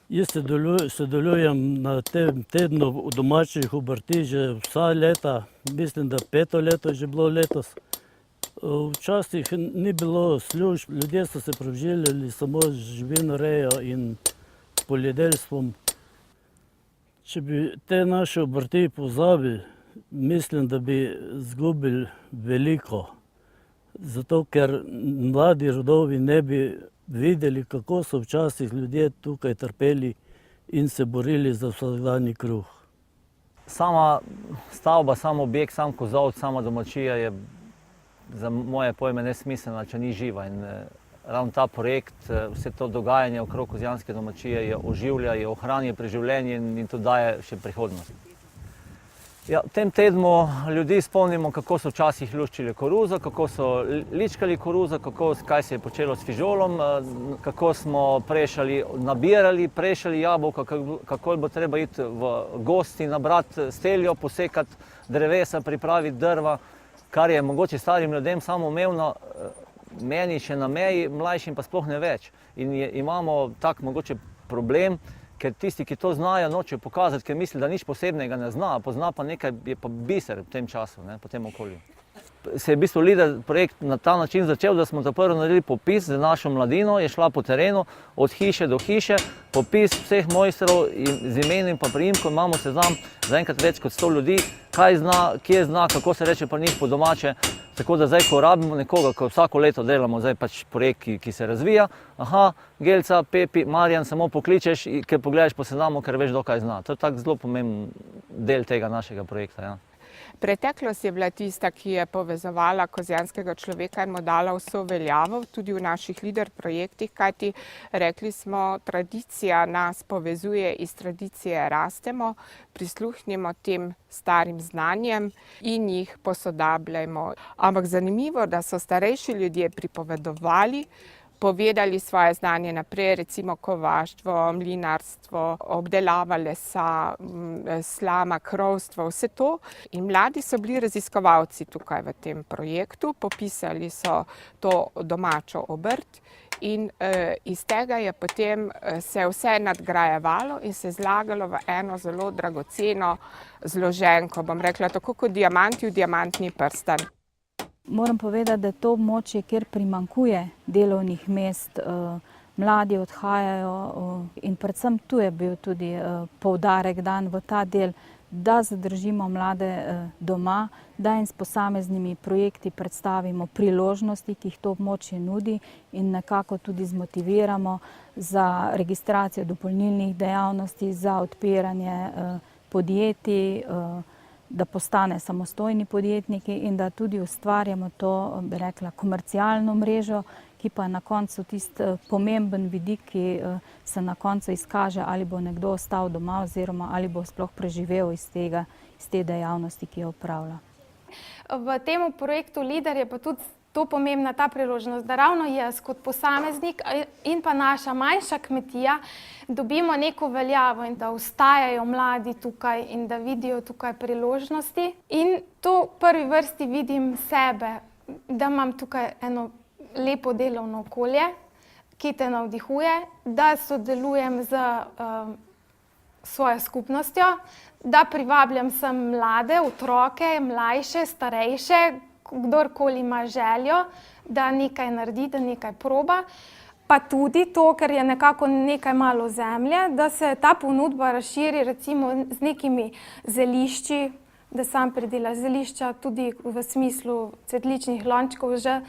Jaz sodelujem na tem tednu domačih obrti že vsa leta, mislim, da 5. leto je že bilo letos. Včasih ni bilo služb, ljudje so se preživljali samo z živinorejo in poljedelstvom. Če bi te naše obrti pozabili, mislim, da bi izgubili veliko. Zato, ker mladi rodovi ne bi videli, kako so včasih ljudje tukaj trpeli in se borili za vsakdanji kruh. Sama stavba, sam objekt, sam kozolec, sama domačija je za moje pojme nesmiselna, če ni živa. In ravno ta projekt, vse to dogajanje okrog kozjanske domačije je oživlja, je ohranja preživljenje in to daje še prihodnost. Ja, v tem tednu ljudi spomnimo, kako so včasih luščili koruzo, kako so ličkali koruzo, kaj se je počelo s fižolom, kako smo nabirali, prešali jabolka, kako bo treba iti v gosti, nabrati steljo, posekati drevesa, pripraviti drva, kar je mogoče starim ljudem samoumevno, meni še na meji, mlajšim pa sploh ne več. In imamo tak mogoče problem, ker tisti, ki to znajo, nočejo pokazati, ker misli, da nič posebnega ne zna, pozna pa nekaj, je pa biser v tem času, po tem okolju. Se je v bistvu LIDER projekt na ta način začel, da smo prvo naredili popis za našo mladino, je šla po terenu, od hiše do hiše, popis vseh mojstrov z imenom in priimkom, imamo seznam zaenkrat več kot 100 ljudi, kaj zna, kje zna, kako se reče pri njih po domače. Tako da zdaj, ko rabimo nekoga, ko vsako leto delamo zdaj pač projekt, ki se razvija, Gelca, Pepi, Marjan, samo pokličeš, ker pogledaš po seznamu, ker veš, dokaj zna. To je tak zelo pomemben del tega našega projekta. Ja. Preteklost je bila tista, ki je povezovala kozjanskega človeka in mu dala vso veljavo, tudi v naših LIDER projektih, kajti rekli smo, tradicija nas povezuje, iz tradicije rastemo, prisluhnimo tem starim znanjem in jih posodabljajmo. Ampak zanimivo, da so starejši ljudje pripovedovali, povedali svoje znanje naprej, recimo kovaštvo, mlinarstvo, obdelava lesa, slama, krovstvo, vse to. In mladi so bili raziskovalci tukaj v tem projektu, popisali so to domačo obrt in iz tega je potem se vse nadgrajevalo in se zlagalo v eno zelo dragoceno zloženko, bom rekla, tako kot diamanti v diamantni prstan. Moram povedati, da je to območje, kjer primanjkuje delovnih mest, mladi odhajajo in predvsem tu je bil tudi poudarek dan v ta del, da zadržimo mlade doma, da jim s posameznimi projekti predstavimo priložnosti, ki jih to območje nudi in nekako tudi zmotiviramo za registracijo dopolnilnih dejavnosti, za odpiranje podjetij, da postane samostojni podjetniki in da tudi ustvarjamo to, bi rekla, komercialno mrežo, ki pa je na koncu tisti pomemben vidik, ki se na koncu izkaže, ali bo nekdo ostal doma oziroma ali bo sploh preživel iz te dejavnosti, ki jo opravlja. V tem projektu LIDER je pa tudi to pomembna ta priložnost, da ravno jaz kot posameznik in pa naša manjša kmetija dobimo neko veljavo in da ostajajo mladi tukaj in da vidijo tukaj priložnosti. In to v prvi vrsti vidim sebe, da imam tukaj eno lepo delovno okolje, ki te navdihuje, da sodelujem z svojo skupnostjo, da privabljam sem mlade, otroke, mlajše, starejše, kdorkoli ima željo, da nekaj naredi, da nekaj proba. Pa tudi to, ker je nekako nekaj malo zemlje, da se ta ponudba razširi recimo z nekimi zelišči, da sam pridela zelišča tudi v smislu cvetličnih lončkov, že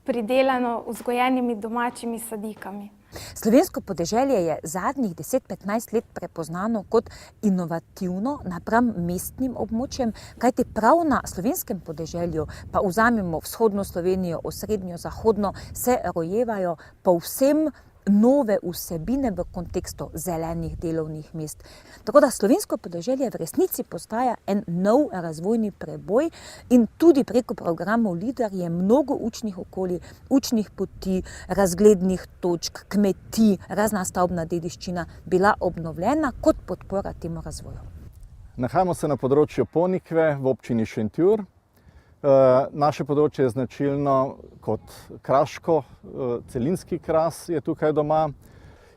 pridelano vzgojenimi domačimi sadikami. Slovensko podeželje je zadnjih 10-15 let prepoznano kot inovativno napram mestnim območjem, kajti prav na slovenskem podeželju, pa vzamemo vzhodno Slovenijo, osrednjo, zahodno, se rojevajo povsem nove vsebine v kontekstu zelenih delovnih mest. Tako da slovensko podeželje v resnici postaja en nov razvojni preboj in tudi preko programov LIDER je mnogo učnih okolij, učnih poti, razglednih točk, kmetij, razna stavbna dediščina bila obnovljena kot podpora temu razvoju. Nahajamo se na področju Ponikve v občini Šentjur. Naše področje je značilno kot kraško, celinski kras je tukaj doma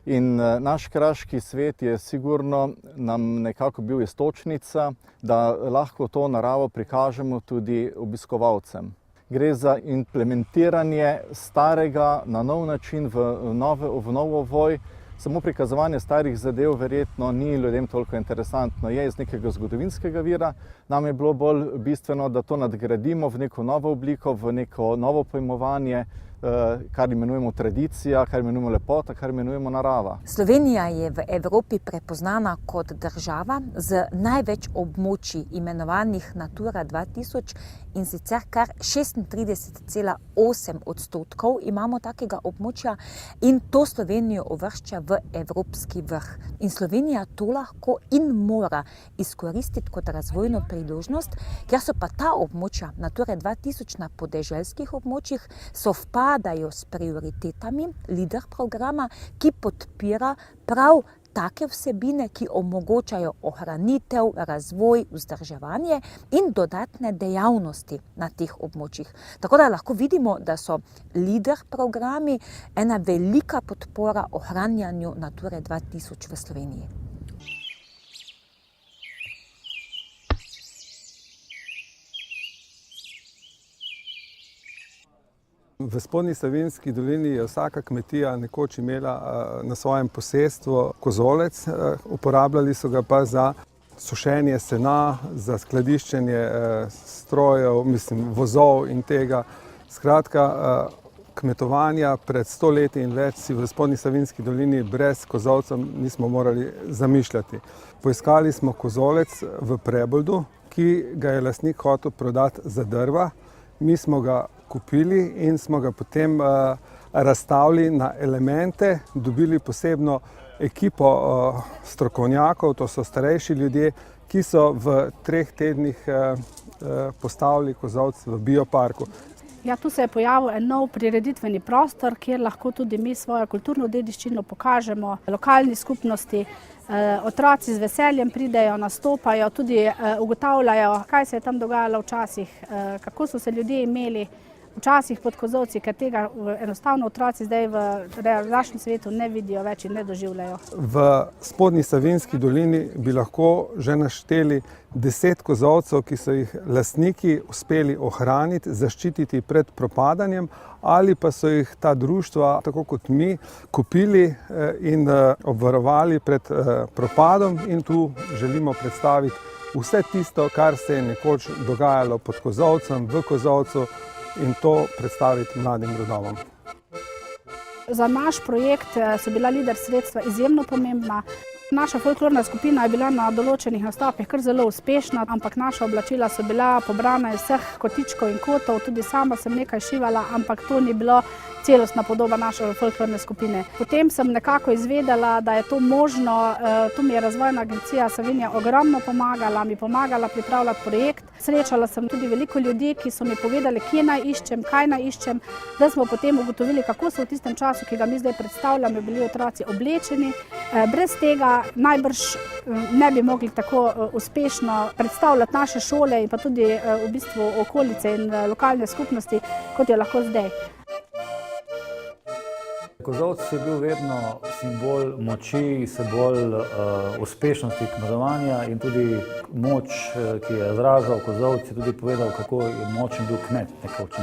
In naš kraški svet je sigurno nam nekako bil istočnica, da lahko to naravo prikažemo tudi obiskovalcem. Gre za implementiranje starega na nov način v novo ovoj. Samo prikazovanje starih zadev verjetno ni ljudem toliko interesantno. Je iz nekega zgodovinskega vira. Nam je bilo bolj bistveno, da to nadgradimo v neko novo obliko, v neko novo pojmovanje, kar imenujemo tradicija, kar imenujemo lepota, kar imenujemo narava. Slovenija je v Evropi prepoznana kot država z največ območij imenovanih Natura 2000 in sicer kar 36,8% imamo takega območja in to Slovenijo uvršča v evropski vrh. In Slovenija to lahko in mora izkoristiti kot razvojno priložnost, ker so pa ta območja Natura 2000 na podeželskih območjih sovpadajo s prioritetami LEADER programa, ki podpira prav take vsebine, ki omogočajo ohranitev, razvoj, vzdrževanje in dodatne dejavnosti na teh območjih. Tako da lahko vidimo, da so LEADER programi ena velika podpora ohranjanju Nature 2000 v Sloveniji. V Spodnji Savinjski dolini je vsaka kmetija nekoč imela na svojem posestvu kozolec, uporabljali so ga pa za sušenje sena, za skladiščenje strojev, vozov in tega. Skratka, kmetovanja pred 100 leti in več si v Spodnji Savinjski dolini brez kozolcev nismo morali zamišljati. Poiskali smo kozolec v Preboldu, ki ga je lastnik hotel prodati za drva. Mi smo ga kupili in smo ga potem razstavili na elemente, dobili posebno ekipo strokovnjakov, to so starejši ljudje, ki so v 3 tednih postavili kozolec v bioparku. Ja, tu se je pojavil en nov prireditveni prostor, kjer lahko tudi mi svojo kulturno dediščino pokažemo lokalni skupnosti. Otroci z veseljem pridejo, nastopajo, tudi ugotavljajo, kaj se je tam dogajalo včasih, kako so se ljudje imeli včasih pod kozolci, ker tega enostavno otroci zdaj v našem svetu ne vidijo več in ne doživljajo. V Spodnji Savinjski dolini bi lahko že našteli 10 kozolcev, ki so jih lastniki uspeli ohraniti, zaščititi pred propadanjem, ali pa so jih ta društva, tako kot mi, kupili in obvarovali pred propadom, in tu želimo predstaviti vse tisto, kar se je nekoč dogajalo pod kozolcem, v kozolcu, in to predstaviti mladim rodovom. Za naš projekt so bila LEADER sredstva izjemno pomembna. Naša folklorna skupina je bila na določenih nastopih kar zelo uspešna, ampak naša oblačila so bila pobrana iz vseh kotičkov in kotov, tudi sama sem nekaj šivala, ampak to ni bilo celostna podoba naše folklorne skupine. Potem sem nekako izvedela, da je to možno, tu mi je Razvojna agencija Savinja ogromno pomagala, mi pomagala pripravljati projekt. Srečala sem tudi veliko ljudi, ki so mi povedali, kje naj iščem, kaj naj iščem, da smo potem ugotovili, kako so v tistem času, ki ga mi zdaj predstavljamo, bili otroci oblečeni. Brez tega najbrž ne bi mogli tako uspešno predstavljati naše šole in pa tudi v bistvu okolice in lokalne skupnosti, kot je lahko zdaj. Kozolec je bil vedno simbol moči, simbol uspešnosti kmetovanja in tudi moč, ki je izražal kozolec, je tudi povedal, kako je močen bil kmet nekoč.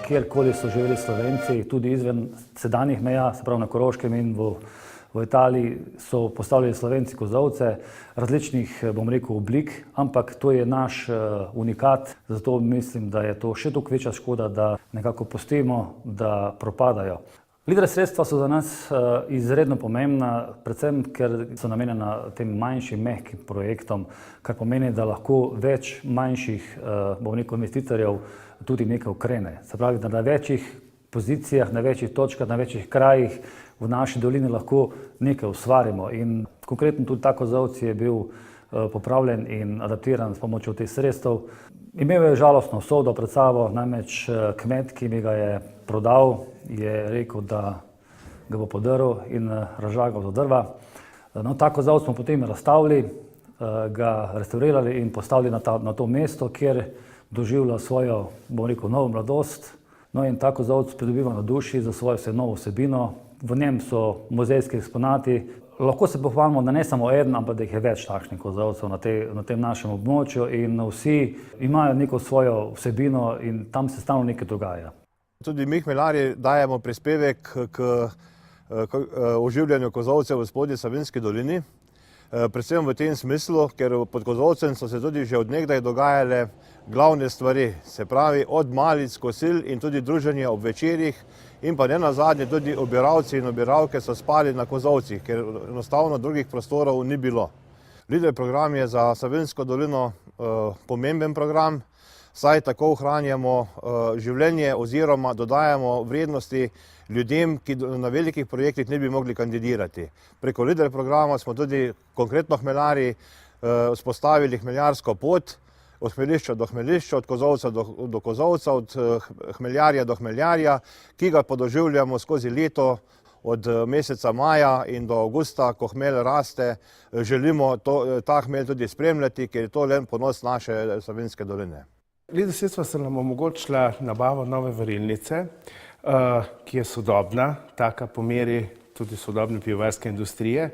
Kjerkoli so živeli Slovenci, tudi izven sedanjih meja, se pravi na Koroškem in v Italiji, so postavljali Slovenci kozolce različnih, oblik, ampak to je naš unikat, zato mislim, da je to še toliko večja škoda, da nekako pustimo, da propadajo. LEADER sredstva so za nas izredno pomembna, predvsem ker so namenjena tem manjšim, mehkim projektom, kar pomeni, da lahko več manjših investitorjev tudi nekaj ukrene. Se pravi, da na večjih pozicijah, na večjih točkah, na večjih krajih v naši dolini lahko nekaj ustvarimo. In konkretno tudi ta kozolec je bil popravljen in adaptiran s pomočjo teh sredstev. Imel je žalostno usodo pred sabo, namreč kmet, ki mi ga je prodal, je rekel, da ga bo podrl in razžagal do drva. No, ta kozolec smo potem razstavili, ga restaurirali in postavili na to mesto, kjer doživlja svojo, novo mladost. No in ta kozolec pridobiva na duši za svojo novo vsebino, v njem so muzejski eksponati. Lahko se pohvalimo, da ne samo eden, ampak da jih je več takšnih kozolcev na tem našem območju in vsi imajo neko svojo vsebino in tam se stalno nekaj dogaja. Tudi mi hmeljarji dajemo prispevek k oživljanju kozolcev v Spodnji Savinjski dolini. Predvsem v tem smislu, ker pod kozolcem so se tudi že od nekdaj dogajale glavne stvari, se pravi od malic, kosil in tudi druženje ob večerjih in pa nenazadnje tudi obiralci in obiralke so spali na kozolcih, ker enostavno drugih prostorov ni bilo. Lider program je za Savinjsko dolino pomemben program, saj tako ohranjamo življenje oziroma dodajamo vrednosti ljudem, ki na velikih projektih ne bi mogli kandidirati. Preko lider programa smo tudi konkretno hmeljarji vzpostavili hmeljarsko pot od hmeljišča do hmeljišča, od kozolca do kozolca, od hmeljarja do hmeljarja, ki ga podoživljamo skozi leto od meseca maja in do avgusta, ko hmelj raste. Želimo ta hmelj tudi spremljati, ker je to len ponos naše Savinjske doline. Lider sredstva so nam omogočila nabavo nove varilnice, ki je sodobna, taka po meri tudi sodobne pivovarske industrije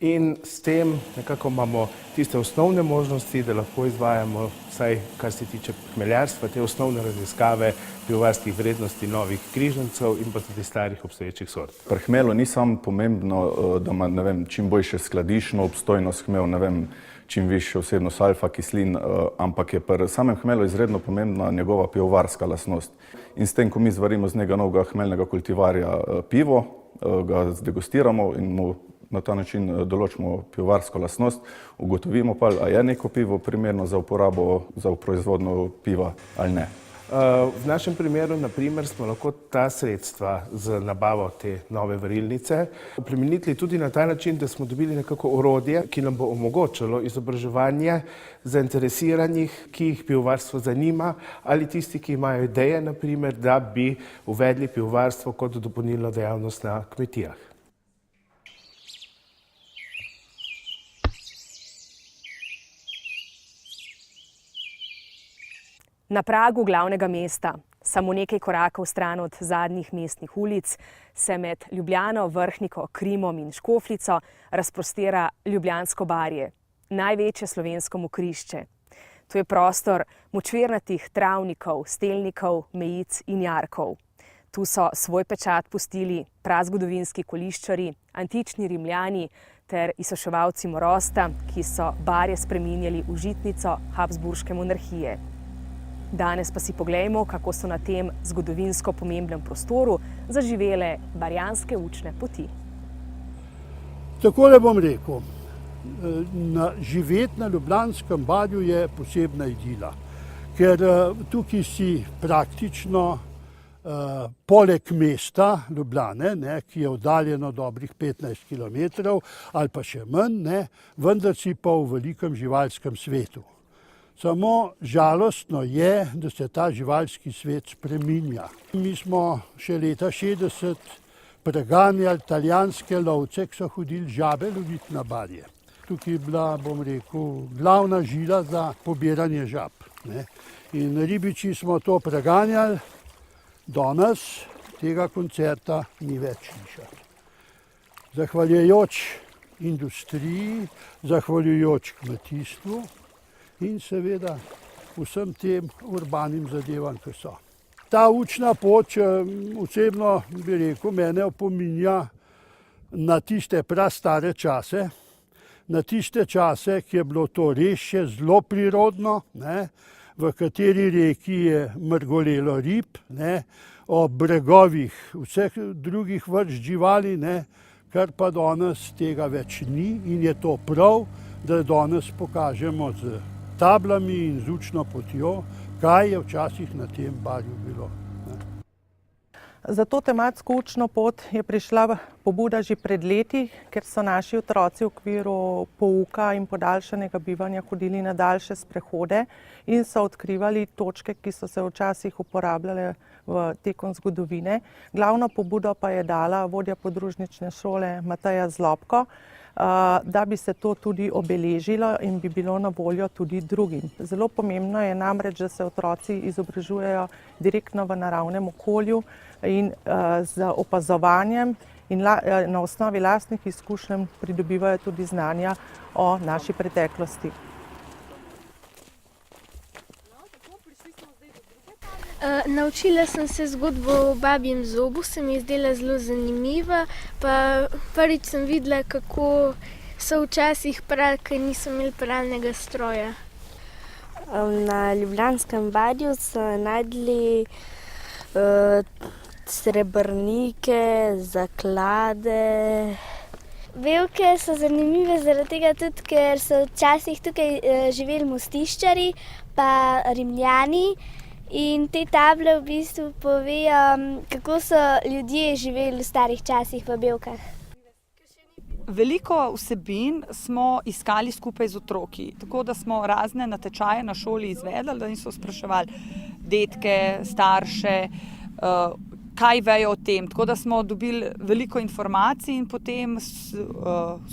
in s tem nekako imamo tiste osnovne možnosti, da lahko izvajamo, vsaj kar se tiče hmeljarstva, te osnovne raziskave pivovarskih vrednosti novih križancev in pa tudi starih obstoječih sort. Pri hmelju ni samo pomembno, da ima, ne vem, čim boljše skladiščno obstojnost hmelj, ne vem, čim višjo vsebnost alfa kislin, ampak je pri samem hmelju izredno pomembna njegova pivovarska lastnost. In s tem, ko mi zvarimo z njega novega hmeljnega kultivarja pivo, ga zdegustiramo in mu na ta način določimo pivovarsko lastnost, ugotovimo pa, a je neko pivo primerno za uporabo za proizvodnjo piva ali ne. V našem primeru, na primer, smo lahko ta sredstva z nabavo te nove varilnice oplemenitili tudi na ta način, da smo dobili nekako orodje, ki nam bo omogočalo izobraževanje zainteresiranih, ki jih pivovarstvo zanima, ali tisti, ki imajo ideje, na primer, da bi uvedli pivovarstvo kot dopolnilno dejavnost na kmetijah. Na pragu glavnega mesta, samo nekaj korakov stran od zadnjih mestnih ulic, se med Ljubljano, Vrhniko, Krimom in Škofljico razprostira Ljubljansko barje, največje slovensko mokrišče. To je prostor močvirnatih travnikov, stelnikov, mejic in jarkov. Tu so svoj pečat pustili prazgodovinski koliščari, antični Rimljani ter izsuševalci Morosta, ki so barje spreminjali v žitnico Habsburške monarhije. Danes pa si poglejmo, kako so na tem zgodovinsko pomembnem prostoru zaživele barjanske učne poti. Takole bom rekel, živeti na Ljubljanskem barju je posebna idila, ker tukaj si praktično poleg mesta Ljubljane, ki je oddaljeno dobrih 15 km ali pa še manj, vendar si pa v velikem živalskem svetu. Samo žalostno je, da se ta živalski svet spreminja. Mi smo še leta 60 preganjali italijanske lovce, ki so hodili žabe loviti na barje. Tukaj je bila, bom rekel, glavna žila za pobiranje žab. In ribiči smo to preganjali, danes tega koncerta ni več slišati. Zahvaljujoč industriji, zahvaljujoč kmetijstvu, in seveda vsem tem urbanim zadevam, ki so. Ta učna pot, osebno bi rekel, mene opominja na tiste prastare čase, na tiste čase, ki je bilo to res še zelo prirodno, v kateri reki je mrgolelo rib, ob bregovih vseh drugih vrst živali, kar pa danes tega več ni in je to prav, da danes pokažemo z tablami in z učno potjo, kaj je včasih na tem barju bilo. Za to tematsko učno pot je prišla pobuda že pred leti, ker so naši otroci v okviru pouka in podaljšanega bivanja hodili na daljše sprehode in so odkrivali točke, ki so se včasih uporabljale tekom zgodovine. Glavno pobudo pa je dala vodja podružnične šole Mateja Zlobko, da bi se to tudi obeležilo in bi bilo na voljo tudi drugim. Zelo pomembno je namreč, da se otroci izobražujejo direktno v naravnem okolju in z opazovanjem in na osnovi lastnih izkušenj pridobivajo tudi znanja o naši preteklosti. Naučila sem se zgodbo o babjem zobu, se mi je zdela zelo zanimiva, pa prvič sem videla, kako so včasih prali, ker niso imeli pralnega stroja. Na Ljubljanskem barju so našli srebrnike, zaklade. Belke so zanimive zaradi tega tudi, ker so včasih tukaj živeli mostiščari pa Rimljani in te table v bistvu povejo, kako so ljudje živeli v starih časih v Belkah. Veliko vsebin smo iskali skupaj z otroki, tako da smo razne natečaje na šoli izvedli, da so spraševali detke, starše, kaj vejo o tem. Tako da smo dobili veliko informacij in potem v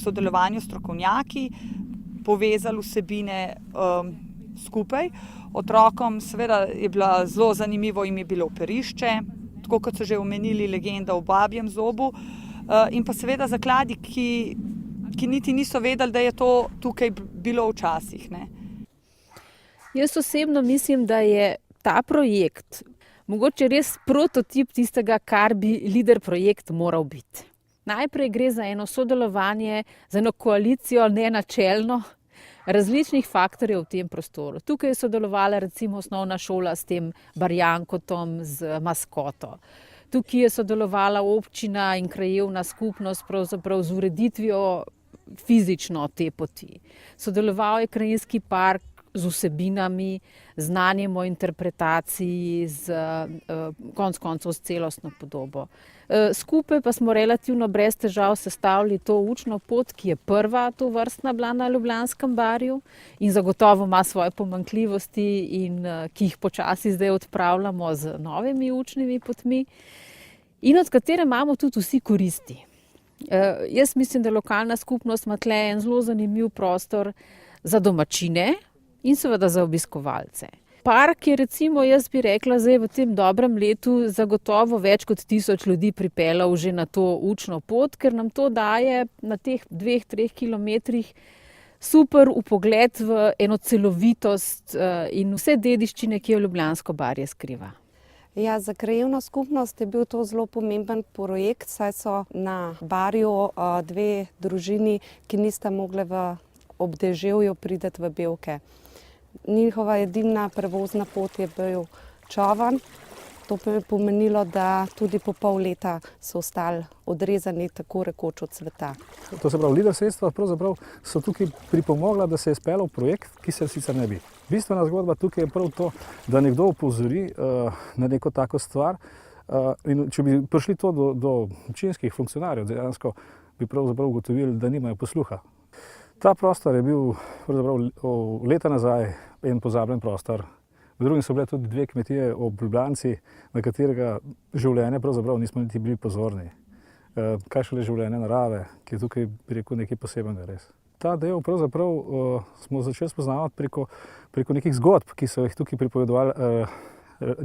sodelovanju s strokovnjaki povezali vsebine skupaj. Otrokom seveda je bilo zelo zanimivo, jim je bilo operišče, tako kot so že omenili, legenda o babjem zobu. In pa seveda zakladi, ki niti niso vedeli, da je to tukaj bilo včasih. Ne. Jaz osebno mislim, da je ta projekt mogoče res prototip tistega, kar bi LIDER projekt moral biti. Najprej gre za eno sodelovanje, za eno koalicijo, nenačelno, različnih faktorjev v tem prostoru. Tukaj je sodelovala recimo osnovna šola s tem barjankotom, z maskoto. Tukaj je sodelovala občina in krajevna skupnost pravzaprav z ureditvijo fizično te poti. Sodeloval je krajinski park z vsebinami, znanjem o interpretaciji, konec koncev s celostno podobo. Skupaj pa smo relativno brez težav sestavili to učno pot, ki je prva tovrstna bila na Ljubljanskem barju in zagotovo ima svoje pomanjkljivosti in ki jih počasi zdaj odpravljamo z novimi učnimi potmi in od katere imamo tudi vsi koristi. Jaz mislim, da lokalna skupnost ima tle en zelo zanimiv prostor za domačine in seveda za obiskovalce. Park je recimo, jaz bi rekla, zdaj v tem dobrem letu zagotovo več kot 1000 ljudi pripeljal že na to učno pot, ker nam to daje na teh 2-3 kilometrih super vpogled v eno celovitost in vse dediščine, ki jo Ljubljansko barje skriva. Ja, za krajevno skupnost je bil to zelo pomemben projekt, saj so na barju dve družini, ki nista mogli v obdeževju priti v Belke. Njihova edina prevozna pot je bil čoln. To je pomenilo, da tudi po pol leta so ostali odrezani tako rekoč od sveta. To se pravi, LIDER sredstva pravzaprav so tukaj pripomogla, da se je speljal projekt, ki se sicer ne bi. Bistvena zgodba tukaj je prav to, da nekdo opozori na neko tako stvar in če bi prišli to do občinskih funkcionarjev, dejansko bi pravzaprav ugotovili, da nimajo posluha. Ta prostor je bil leta nazaj en pozabljen prostor. V drugim so bile tudi dve kmetije ob Ljubljanci, na katerega življenje pravzaprav nismo niti bili pozorni. Kaj šele življenje narave, ki je tukaj, bi rekel, nekaj posebnega res. Ta del pravzaprav smo začeli spoznavati preko nekih zgodb, ki so jih tukaj pripovedovali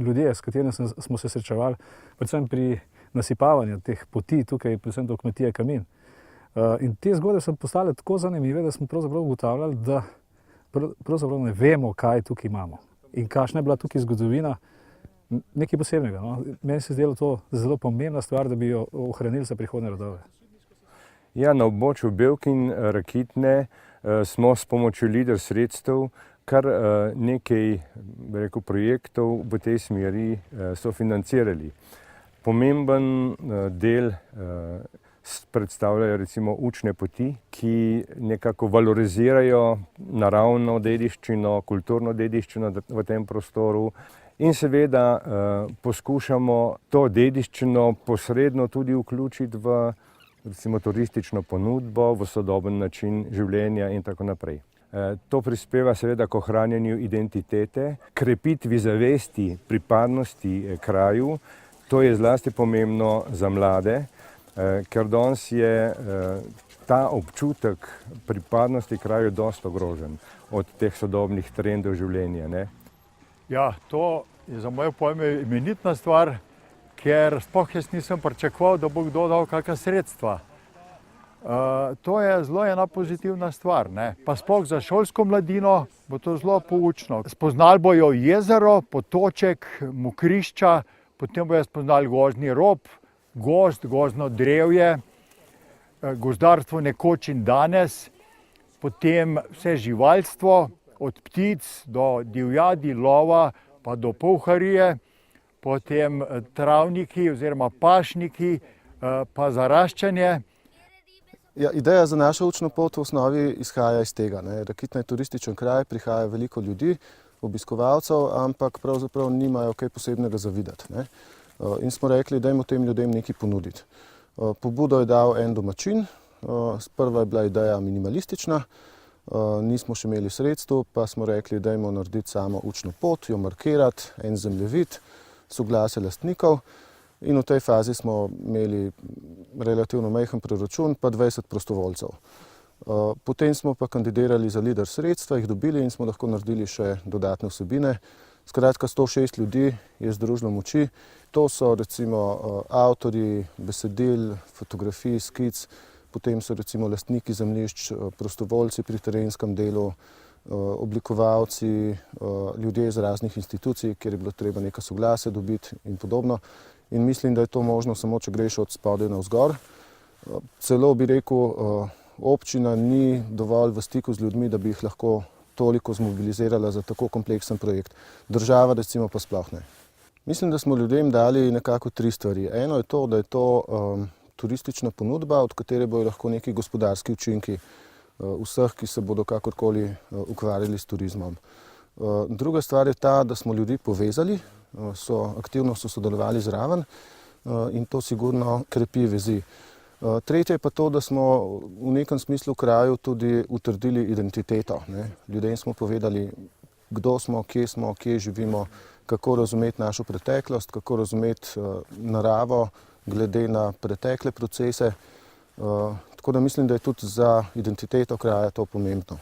ljudje, s katerimi smo se srečevali, predvsem pri nasipavanju teh poti tukaj, predvsem do kmetije Kamin. In te zgodbe so postale tako zanimive, da smo pravzaprav ugotavljali, da pravzaprav ne vemo, kaj tukaj imamo. In kakšna je bila tukaj zgodovina, nekaj posebnega. No? Meni se je zdelo to zelo pomembna stvar, da bi jo ohranili za prihodnje rodove. Ja, na območju Belk in Rakitne smo s pomočjo LIDER sredstev kar nekaj projektov v tej smeri sofinancirali. Pomemben del predstavljajo recimo učne poti, ki nekako valorizirajo naravno dediščino, kulturno dediščino v tem prostoru in seveda poskušamo to dediščino posredno tudi vključiti v recimo turistično ponudbo, v sodoben način življenja in tako naprej. To prispeva seveda k ohranjanju identitete, krepitvi zavesti pripadnosti kraju. To je zlasti pomembno za mlade, ker danes je ta občutek pripadnosti kraju dosti ogrožen od teh sodobnih trendov življenja. Ne? Ja, to je za moje pojme imenitna stvar, ker sploh jaz nisem pričakoval, da bo kdo dal kakšna sredstva. To je zelo ena pozitivna stvar, ne. Pa sploh za šolsko mladino bo to zelo poučno. Spoznali bojo jezero, potoček, mokrišča, potem bojo spoznali gozdni rob, gozd, gozdno drevje, gozdarstvo nekoč in danes, potem vse živalstvo, od ptic do divjadi, lova, pa do polharije, potem travniki oziroma pašniki, pa zaraščanje. Ja, ideja za našo učno pot v osnovi izhaja iz tega. Rakitna je turističen kraj, prihaja veliko ljudi, obiskovalcev, ampak pravzaprav nimajo kaj posebnega za videti. In smo rekli, dajmo tem ljudem nekaj ponuditi. Pobudo je dal en domačin, sprva je bila ideja minimalistična, nismo še imeli sredstev, pa smo rekli, dajmo narediti samo učno pot, jo markirati, en zemljevid, soglasje lastnikov. In v tej fazi smo imeli relativno majhen proračun, pa 20 prostovoljcev. Potem smo pa kandidirali za LEADER sredstva, jih dobili in smo lahko naredili še dodatne vsebine. Skratka, 106 ljudi je združilo moči. To so recimo avtorji besedil, fotografij, skic, potem so recimo lastniki zemljišč, prostovoljci pri terenskem delu, oblikovalci, ljudje iz raznih institucij, kjer je bilo treba neka soglasje dobiti in podobno. In mislim, da je to možno samo, če greš od spodaj navzgor. Celo bi rekel, občina ni dovolj v stiku z ljudmi, da bi jih lahko toliko zmobilizirala za tako kompleksen projekt. Država recimo pa sploh ne. Mislim, da smo ljudem dali nekako 3 stvari. Eno je to, da je to turistična ponudba, od katere bojo lahko neki gospodarski učinki vseh, ki se bodo kakorkoli ukvarjali s turizmom. Druga stvar je ta, da smo ljudi povezali, aktivno so sodelovali zraven in to sigurno krepi vezi. Tretje je pa to, da smo v nekem smislu kraju tudi utrdili identiteto. Ljudem smo povedali, kdo smo, kje živimo, kako razumeti našo preteklost, kako razumeti naravo glede na pretekle procese. Tako da mislim, da je tudi za identiteto kraja to pomembno.